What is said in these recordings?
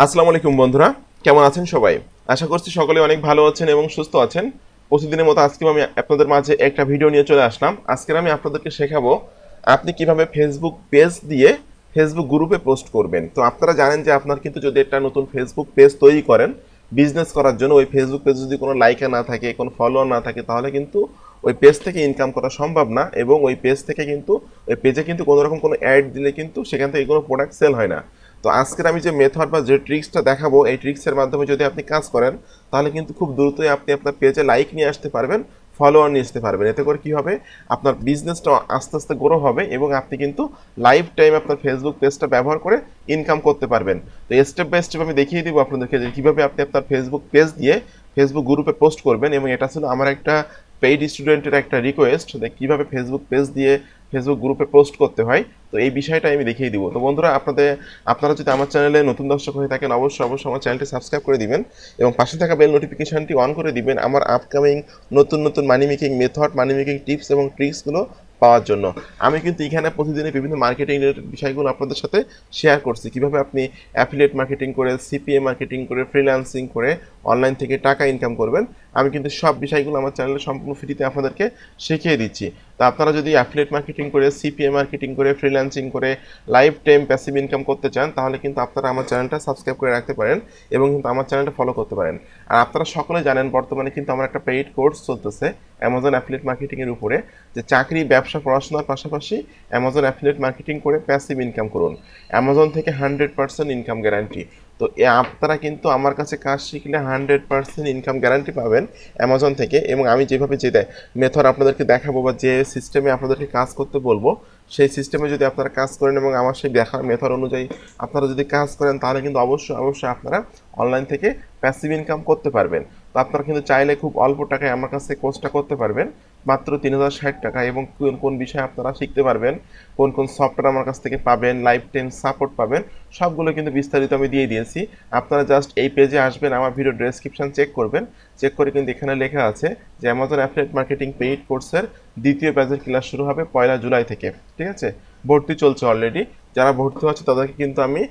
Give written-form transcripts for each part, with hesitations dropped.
আসসালামু আলাইকুম বন্ধুরা, কেমন আছেন সবাই? আশা করছি সকলে অনেক ভালো আছেন এবং সুস্থ আছেন। প্রতিদিনের মতো আজকেও আমি আপনাদের মাঝে একটা ভিডিও নিয়ে চলে আসলাম। আজকের আমি আপনাদেরকে শেখাবো আপনি কিভাবে ফেসবুক পেজ দিয়ে ফেসবুক গ্রুপে পোস্ট করবেন। তো আপনারা জানেন যে আপনার কিন্তু যদি একটা নতুন ফেসবুক পেজ তৈরি করেন বিজনেস করার জন্য, ওই ফেসবুক পেজ যদি কোনো লাইকার না থাকে, কোনো ফলোয়ার না থাকে, তাহলে কিন্তু ওই পেজ থেকে ইনকাম করা সম্ভব না। এবং ওই পেজ থেকে কিন্তু ওই পেজে কিন্তু কোনো রকম কোনো অ্যাড দিলে কিন্তু সেখান থেকে কোনো প্রোডাক্ট সেল হয় না। তো আজকের আমি যে মেথড বা যে ট্রিক্সটা দেখাবো, এই ট্রিক্সের মাধ্যমে যদি আপনি কাজ করেন তাহলে কিন্তু খুব দ্রুতই আপনি আপনার পেজে লাইক নিয়ে আসতে পারবেন, ফলোয়ার নিয়ে আসতে পারবেন। এতে করে কি হবে, আপনার বিজনেসটা আস্তে আস্তে গ্রো হবে এবং আপনি কিন্তু লাইফ টাইম আপনার ফেসবুক পেজটা ব্যবহার করে ইনকাম করতে পারবেন। তো স্টেপ বাই স্টেপ আমি দেখিয়ে দিব আপনাদেরকে যে কীভাবে আপনি আপনার ফেসবুক পেজ দিয়ে ফেসবুক গ্রুপে পোস্ট করবেন। এবং এটা ছিল আমার একটা পেইড স্টুডেন্টের একটা রিকোয়েস্ট যে কীভাবে ফেসবুক পেজ দিয়ে ফেসবুক গ্রুপে পোস্ট করতে হয়। তো এই বিষয়টা আমি দেখিয়ে দিব। তো বন্ধুরা, আপনারা যদি আমার চ্যানেলে নতুন দর্শক হয়ে থাকেন অবশ্যই আমার চ্যানেলটি সাবস্ক্রাইব করে দিবেন এবং পাশে থাকা বেল নোটিফিকেশনটি অন করে দিবেন আমার আপকামিং নতুন নতুন মানি মেকিং মেথড, মানি মেকিং টিপস এবং ট্রিক্সগুলো পাওয়ার জন্য। আমি কিন্তু এখানে প্রতিদিনই বিভিন্ন মার্কেটিং রিলেটেড বিষয়গুলো আপনাদের সাথে শেয়ার করছি, কিভাবে আপনি অ্যাফিলিয়েট মার্কেটিং করে, সিপিএ মার্কেটিং করে, ফ্রিল্যান্সিং করে অনলাইন থেকে টাকা ইনকাম করবেন। আমি কিন্তু সব বিষয়গুলো আমার চ্যানেলে সম্পূর্ণ ফ্রিতে আপনাদেরকে শিখিয়ে দিচ্ছি। তো আপনারা যদি অ্যাফিলিয়েট মার্কেটিং করে, সিপিএ মার্কেটিং করে, ফ্রিল্যান্সিং করে লাইফ টাইম প্যাসিভ ইনকাম করতে চান তাহলে কিন্তু আপনারা আমার চ্যানেলটা সাবস্ক্রাইব করে রাখতে পারেন এবং কিন্তু আমার চ্যানেলটা ফলো করতে পারেন। আর আপনারা সকলে জানেন বর্তমানে কিন্তু আমার একটা পেইড কোর্স চলতেছে অ্যামাজন অ্যাফিলিয়েট মার্কেটিংয়ের উপরে, যে চাকরি, ব্যবসা, পড়াশোনার পাশাপাশি অ্যামাজন অ্যাফিলিয়েট মার্কেটিং করে প্যাসিভ ইনকাম করুন। অ্যামাজন থেকে 100% ইনকাম গ্যারান্টি। তো আপনারা কিন্তু আমার কাছে কাজ শিখলে 100% ইনকাম গ্যারান্টি পাবেন অ্যামাজন থেকে। এবং আমি যেভাবে যে মেথড আপনাদেরকে দেখাবো বা যে সিস্টেমে আপনাদেরকে কাজ করতে বলবো, সেই সিস্টেমে যদি আপনারা কাজ করেন এবং আমার সেই দেখার মেথড অনুযায়ী আপনারা যদি কাজ করেন তাহলে কিন্তু অবশ্যই আপনারা অনলাইন থেকে প্যাসিভ ইনকাম করতে পারবেন। তো আপনারা কিন্তু চাইলে খুব অল্প টাকায় আমার কাছে কোর্সটা করতে পারবেন, মাত্র 3060 টাকা। এবং কোন কোন বিষয়ে আপনারা শিখতে পারবেন, কোন কোন সফটওয়্যার আমার কাছ থেকে পাবেন, লাইফ টাইম সাপোর্ট পাবেন, সবগুলো কিন্তু বিস্তারিত আমি দিয়ে দিয়েছি। আপনারা জাস্ট এই পেজে আসবেন, আমার ভিডিও ডেসক্রিপশন চেক করবেন, চেক করে কিন্তু এখানে লেখা আছে যে অ্যামাজন অ্যাফিলিয়েট মার্কেটিং পেইড কোর্সের দ্বিতীয় ব্যাচের ক্লাস শুরু হবে 1 জুলাই থেকে। ঠিক আছে, ভর্তি চলছে অলরেডি। যারা ভর্তি হচ্ছে তাদেরকে কিন্তু আমি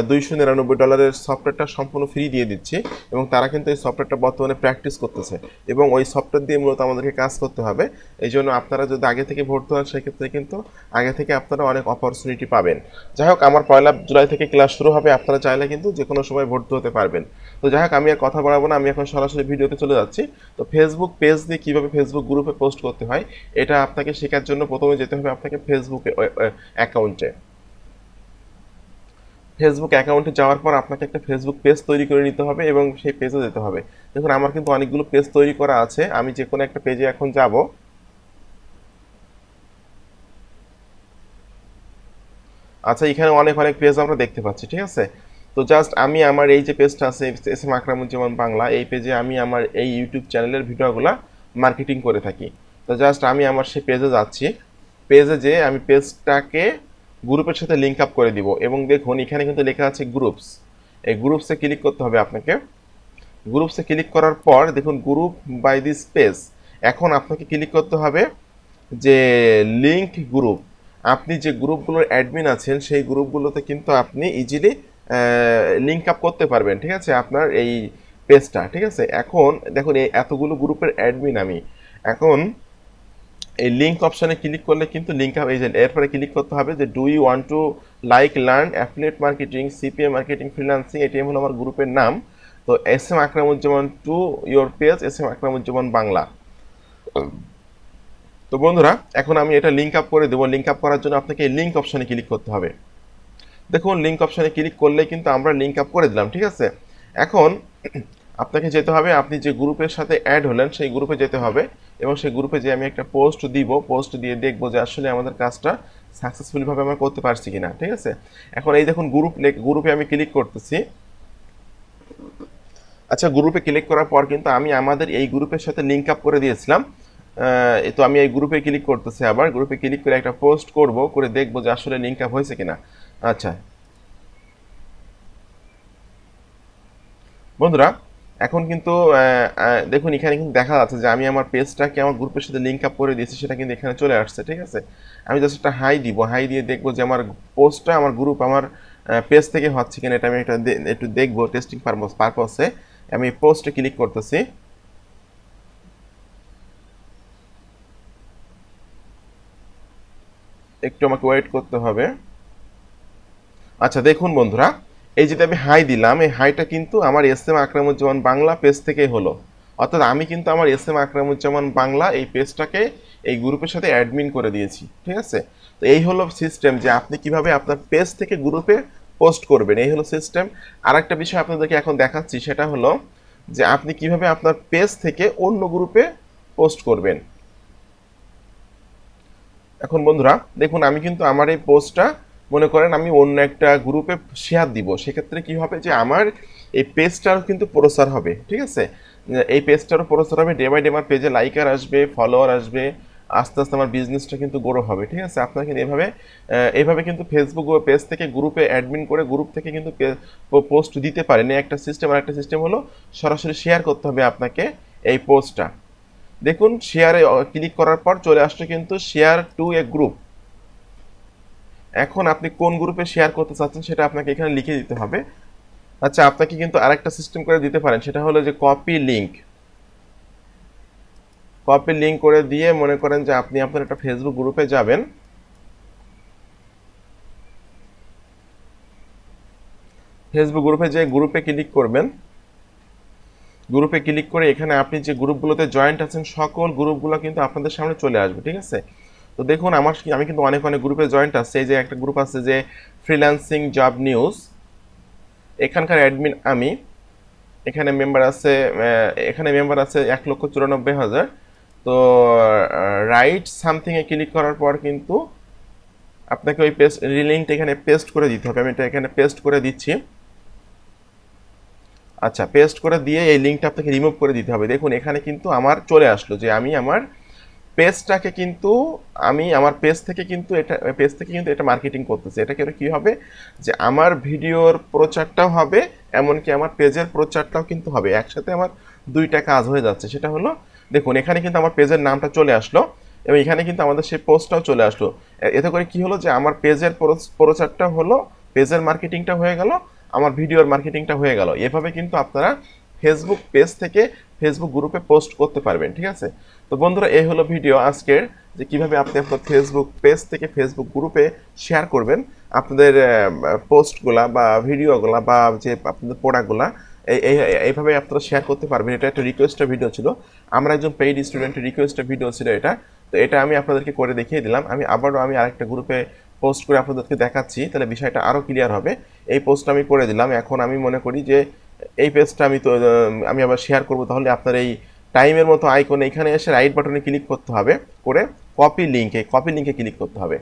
$299 সফটওয়্যারটা সম্পূর্ণ ফ্রি দিয়ে দিচ্ছি এবং তারা কিন্তু এই সফটওয়্যারটা বর্তমানে প্র্যাকটিস করতেছে এবং ওই সফটওয়্যার দিয়ে মূলত আমাদেরকে কাজ করতে হবে। এই জন্য আপনারা যদি আগে থেকে ভর্তি হন সেক্ষেত্রে কিন্তু আগে থেকে আপনারা অনেক অপরচুনিটি পাবেন। যাই হোক, আমার 1 জুলাই থেকে ক্লাস শুরু হবে, আপনারা চাইলে কিন্তু যে কোনো সময় ভর্তি হতে পারবেন। তো যাই হোক, আমি আর কথা বাড়াবো না, আমি এখন সরাসরি ভিডিওতে চলে যাচ্ছি। তো ফেসবুক পেজ দিয়ে কীভাবে ফেসবুক গ্রুপে পোস্ট করতে হয় এটা আপনাকে শেখার জন্য প্রথমে যেতে হবে আপনাকে ফেসবুক অ্যাকাউন্টে যাওয়ার পর আপনাকে একটা ফেসবুক পেজ তৈরি করে নিতে হবে এবং সেই পেজে যেতে হবে। দেখুন, আমার কিন্তু অনেকগুলো পেজ তৈরি করা আছে, আমি যে কোনো একটা পেজে এখন যাব। আচ্ছা, এখানে অনেক অনেক পেজ আমরা দেখতে পাচ্ছি। ঠিক আছে, তো জাস্ট আমি আমার এই যে পেজটা আছে এস এম আকরামুজ্জামান বাংলা, এই পেজে আমি আমার এই ইউটিউব চ্যানেলের ভিডিওগুলো মার্কেটিং করে থাকি। তো জাস্ট আমি আমার সেই পেজে যাচ্ছি, পেজে যে আমি পেজটাকে গ্রুপের সাথে লিঙ্ক আপ করে দিব। এবং দেখুন এখানে কিন্তু লেখা আছে গ্রুপস, এই গ্রুপসে ক্লিক করতে হবে আপনাকে। গ্রুপসে ক্লিক করার পর দেখুন গ্রুপ বাই দিস পেজ, এখন আপনাকে ক্লিক করতে হবে যে লিঙ্ক গ্রুপ। আপনি যে গ্রুপগুলোর অ্যাডমিন আছেন সেই গ্রুপগুলোতে কিন্তু আপনি ইজিলি লিঙ্ক আপ করতে পারবেন। ঠিক আছে, আপনার এই পেজটা। ঠিক আছে, এখন দেখুন এই এতগুলো গ্রুপের অ্যাডমিন আমি। এখন এই লিঙ্ক অপশানে ক্লিক করলে কিন্তু লিঙ্ক আপ, এই যে এরপরে ক্লিক করতে হবে যে do you want to learn affiliate marketing, CPA marketing, freelancing, এটি হলো আমার গ্রুপের নাম। তো S M Akramuzzaman to your page S M Akramuzzaman Bangla. তো বন্ধুরা, এখন আমি এটা লিঙ্ক আপ করে দেবো। লিঙ্ক আপ করার জন্য আপনাকে এই লিঙ্ক অপশানে ক্লিক করতে হবে। দেখুন লিঙ্ক অপশানে ক্লিক করলে কিন্তু আমরা লিঙ্ক আপ করে দিলাম। ঠিক আছে, এখন আপনাকে যেতে হবে, আপনি যে গ্রুপের সাথে অ্যাড হলেন সেই গ্রুপে যেতে হবে এবং সেই গ্রুপে যে আমি একটা পোস্ট দিব, পোস্ট দিয়ে দেখবো যে আসলে আমাদের কাজটা সাকসেসফুলিভাবে আমরা করতে পারছি কিনা। ঠিক আছে, এখন এই দেখুন গ্রুপে আমি ক্লিক করতেছি। আচ্ছা, গ্রুপে ক্লিক করার পর কিন্তু আমি আমাদের এই গ্রুপের সাথে লিঙ্ক আপ করে দিয়েছিলাম। তো আমি এই গ্রুপে ক্লিক করতেছি, আবার গ্রুপে ক্লিক করে একটা পোস্ট করব, করে দেখবো যে আসলে লিঙ্ক আপ হয়েছে কিনা। আচ্ছা বন্ধুরা, এখন কিন্তু দেখুন এখানে কিন্তু দেখা যাচ্ছে যে আমি আমার পেজটাকে আমার গ্রুপের সাথে লিঙ্ক আপ করে দিয়েছি, সেটা কিন্তু এখানে চলে আসছে। ঠিক আছে, আমি জাস্ট একটা হাই দিব, হাই দিয়ে দেখবো যে আমার পোস্টটা, আমার গ্রুপ, আমার পেজ থেকে হচ্ছে কিনা এটা আমি একটু দেখবো টেস্টিং পারপাসে। আমি পোস্টে ক্লিক করতেছি। একটু আমাকে ওয়েট করতে হবে। আচ্ছা দেখুন বন্ধুরা, এই যেটা আমি হাই দিলাম, এই হাইটা কিন্তু আমার এস.এম. আকরামুজ্জামান বাংলা পেজ থেকেই হলো। অর্থাৎ আমি কিন্তু আমার এস.এম. আকরামুজ্জামান বাংলা এই পেজটাকে এই গ্রুপের সাথে অ্যাডমিন করে দিয়েছি, ঠিক আছে। তো এই হলো সিস্টেম যে আপনি কিভাবে আপনার পেজ থেকে গ্রুপে পোস্ট করবেন, এই হলো সিস্টেম। আর একটা বিষয় আপনাদেরকে এখন দেখাচ্ছি, সেটা হলো যে আপনি কিভাবে আপনার পেজ থেকে অন্য গ্রুপে পোস্ট করবেন। এখন বন্ধুরা দেখুন, আমি কিন্তু আমার এই পোস্টটা মনে করেন আমি অন্য একটা গ্রুপে শেয়ার দিব, সেক্ষেত্রে কি হবে যে আমার এই পেজটারও কিন্তু প্রচার হবে, ঠিক আছে। এই পেজটারও প্রচার হবে, ডে বাই ডে আমার পেজে লাইকার আসবে, ফলোয়ার আসবে, আস্তে আস্তে আমার বিজনেসটা কিন্তু গ্রো হবে, ঠিক আছে। আপনারা কিন্তু এইভাবে কিন্তু ফেসবুক পেজ থেকে গ্রুপে অ্যাডমিন করে গ্রুপ থেকে কিন্তু পোস্ট দিতে পারেন। এই একটা সিস্টেম। আর একটা সিস্টেম হলো সরাসরি শেয়ার করতে হবে আপনাকে এই পোস্টটা। দেখুন শেয়ারে ক্লিক করার পর চলে আসছে কিন্তু শেয়ার টু এ গ্রুপ। এখন আপনি কোন গ্রুপে শেয়ার করতে চাচ্ছেন সেটা আপনাকে এখানে লিখে দিতে হবে। আচ্ছা, আপনাকে কিন্তু আরেকটা সিস্টেম করে দিতে পারেন, সেটা হলো যে কপি লিংক করে দিয়ে মনে করেন যে আপনি আপনার একটা ফেসবুক গ্রুপে যাবেন। ফেসবুক গ্রুপে যে গ্রুপে ক্লিক করবেন, গ্রুপে ক্লিক করে এখানে আপনি যে গ্রুপগুলোতে জয়েন্ট আছেন সকল গ্রুপগুলো কিন্তু আপনাদের সামনে চলে আসবে, ঠিক আছে। তো দেখুন আমি কিন্তু অনেক গ্রুপে জয়েন্ট আছে। এই যে একটা গ্রুপ আছে যে ফ্রিল্যান্সিং জব নিউজ, এখানকার অ্যাডমিন আমি। এখানে মেম্বার আছে 1,94,000। তো রাইট সামথিংয়ে ক্লিক করার পর কিন্তু আপনাকে ওই লিঙ্কটা এখানে পেস্ট করে দিতে হবে। আমি এটা এখানে পেস্ট করে দিচ্ছি। আচ্ছা, পেস্ট করে দিয়ে এই লিঙ্কটা আপনাকে রিমুভ করে দিতে হবে। দেখুন এখানে কিন্তু আমার চলে আসলো যে আমি আমার পেজটাকে কিন্তু আমার পেজ থেকে কিন্তু এটা মার্কেটিং করতেছে। এটা কি হবে যে আমার ভিডিওর প্রচারটাও হবে, এমনকি আমার পেজের প্রচারটাও কিন্তু হবে। একসাথে আমার দুইটা কাজ হয়ে যাচ্ছে। সেটা হলো দেখুন এখানে কিন্তু আমার পেজের নামটা চলে আসলো এবং এখানে কিন্তু আমাদের সেই পোস্টটাও চলে আসলো। এতে করে কি হলো যে আমার পেজের প্রচারটা হলো, পেজের মার্কেটিংটা হয়ে গেল, আমার ভিডিওর মার্কেটিংটা হয়ে গেল। এভাবে কিন্তু আপনারা ফেসবুক পেজ থেকে ফেসবুক গ্রুপে পোস্ট করতে পারবেন, ঠিক আছে। তো বন্ধুরা, এই হলো ভিডিও আজকের, যে কিভাবে আপনি আপনার ফেসবুক পেজ থেকে ফেসবুক গ্রুপে শেয়ার করবেন আপনাদের পোস্টগুলা বা ভিডিওগুলা বা যে আপনাদের প্রোডাক্টগুলা। এইভাবে আপনারা শেয়ার করতে পারবেন। এটা একটা রিকোয়েস্টের ভিডিও ছিল, আমরা একজন পেইড স্টুডেন্টের রিকোয়েস্টের ভিডিও ছিল এটা। তো এটা আমি আপনাদেরকে করে দেখিয়ে দিলাম। আমি আরেকটা গ্রুপে পোস্ট করে আপনাদেরকে দেখাচ্ছি, তাহলে বিষয়টা আরও ক্লিয়ার হবে। এই পোস্টটা আমি করে দিলাম। এখন আমি মনে করি যে এই পেজটা আমি আবার শেয়ার করব। তাহলে আপনার এই টাইমের মতো আইকন এখানে এসে রাইট বাটনে ক্লিক করতে হবে, করে কপি লিঙ্কে ক্লিক করতে হবে।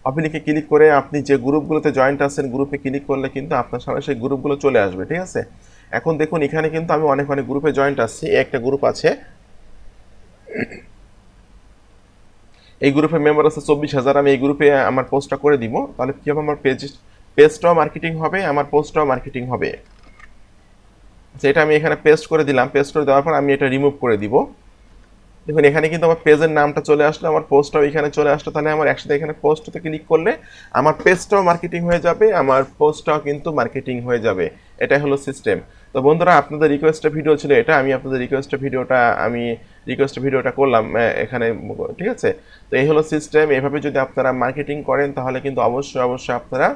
কপি লিঙ্কে ক্লিক করে আপনি যে গ্রুপগুলোতে জয়েন্ট আছেন গ্রুপে ক্লিক করলে কিন্তু আপনার সামনে সেই গ্রুপগুলো চলে আসবে, ঠিক আছে। এখন দেখুন এখানে কিন্তু আমি অনেক গ্রুপে জয়েন্ট আসছি। একটা গ্রুপ আছে, এই গ্রুপের মেম্বার আছে 24,000। আমি এই গ্রুপে আমার পোস্টটা করে দিব। তাহলে কি হবে, আমার পেজটাও মার্কেটিং হবে, আমার পোস্টটাও মার্কেটিং হবে। এটা আমি এখানে পেস্ট করে দিলাম। পেস্ট করে দেওয়ার পর আমি এটা রিমুভ করে দিব। দেখুন এখানে কিন্তু আমার পেজের নামটা চলে আসলো, আমার পোস্টটাও এখানে চলে আসলো। তাহলে আমার একসাথে এখানে পোস্টতে ক্লিক করলে আমার পেজটাও মার্কেটিং হয়ে যাবে, আমার পোস্টটাও কিন্তু মার্কেটিং হয়ে যাবে। এটাই হলো সিস্টেম। তো বন্ধুরা, আপনাদের রিকোয়েস্টের ভিডিও ছিল এটা। আমি আপনাদের রিকোয়েস্টের ভিডিওটা করলাম এখানে, ঠিক আছে। তো এই হলো সিস্টেম। এভাবে যদি আপনারা মার্কেটিং করেন তাহলে কিন্তু অবশ্যই আপনারা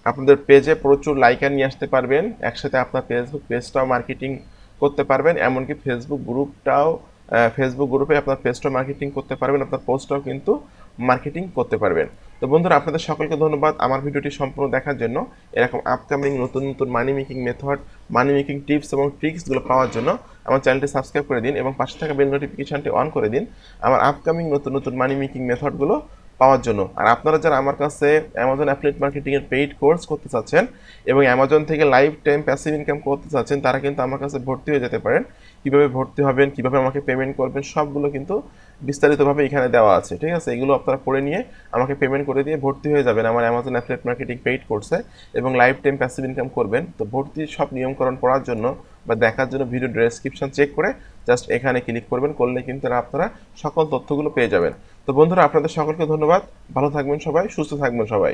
আপনাদের পেজে প্রচুর লাইকার নিয়ে আসতে পারবেন। একসাথে আপনার ফেসবুক পেজটাও মার্কেটিং করতে পারবেন, এমনকি ফেসবুক গ্রুপে আপনার পেজটাও মার্কেটিং করতে পারবেন, আপনার পোস্টটাও কিন্তু মার্কেটিং করতে পারবেন। তো বন্ধুরা, আপনাদের সকলকে ধন্যবাদ আমার ভিডিওটি সম্পূর্ণ দেখার জন্য। এরকম আপকামিং নতুন মানি মেকিং মেথড, মানি মেকিং টিপস এবং ট্রিক্সগুলো পাওয়ার জন্য আমার চ্যানেলটি সাবস্ক্রাইব করে দিন এবং পাশে থাকা বেল নোটিফিকেশনটি অন করে দিন আমার আপকামিং নতুন মানি মেকিং মেথডগুলো পাওয়ার জন্য। আর আপনারা যারা আমার কাছে অ্যামাজন অ্যাফিলিয়েট মার্কেটিংয়ের পেইড কোর্স করতে চাচ্ছেন এবং অ্যামাজন থেকে লাইফ টাইম প্যাসিভ ইনকাম করতে চাচ্ছেন, তারা কিন্তু আমার কাছে ভর্তি হয়ে যেতে পারেন। কীভাবে ভর্তি হবেন, কীভাবে আমাকে পেমেন্ট করবেন, সবগুলো কিন্তু বিস্তারিতভাবে এখানে দেওয়া আছে, ঠিক আছে। এগুলো আপনারা পড়ে নিয়ে আমাকে পেমেন্ট করে দিয়ে ভর্তি হয়ে যাবেন আমার অ্যামাজন অ্যাফিলিয়েট মার্কেটিং পেইড কোর্সে এবং লাইফ টাইম প্যাসিভ ইনকাম করবেন। তো ভর্তির সব নিয়মকরণ পড়ার জন্য বা দেখার জন্য ভিডিও ডেসক্রিপশন চেক করে জাস্ট এখানে ক্লিক করলে কিন্তু আপনারা সকল তথ্যগুলো পেয়ে যাবেন। তো বন্ধুরা, আপনাদের সকলকে ধন্যবাদ। ভালো থাকবেন সবাই, সুস্থ থাকবেন সবাই।